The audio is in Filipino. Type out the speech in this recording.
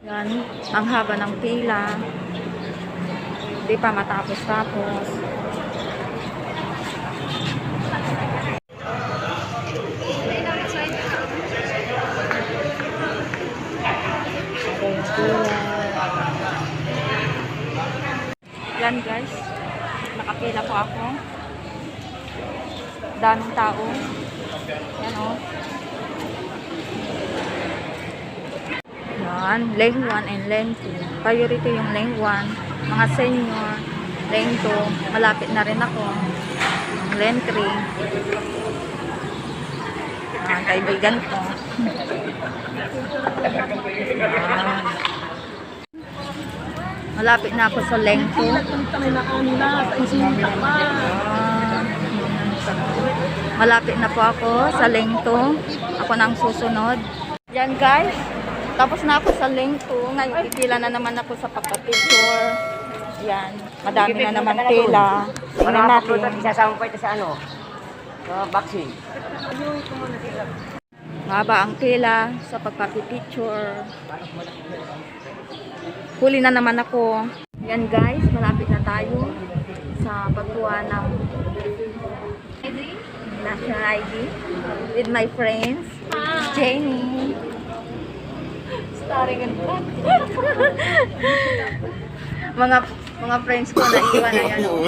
Yan, ang haba ng pila. Hindi pa matapos-tapos. Yan guys, nakapila po ako. Daming tao. Yan o. Yan, lane 1 and lane 2. Priority yung lane 1. Mga senior. Lane 2. Malapit na rin ako. Lane 3. Yan, kaibigan ko. Yan. Malapit na ako sa lane 2. Malapit na po ako sa lane 2. Ako nang susunod. Yan guys. Tapos na ako sa lane 2. Ngayon pipila na naman ako sa pagka-picture. Yan. Madami na naman pila. Tingnan natin. Isasama pa ito sa ano? Sa vaccine. Mahaba ang pila sa pagka-picture. Huli na naman ako. Yan guys. Malapit na tayo sa pagkuha ng national ID with my friends. Jenny. Starring and mga friends ko na iwan na yan. No.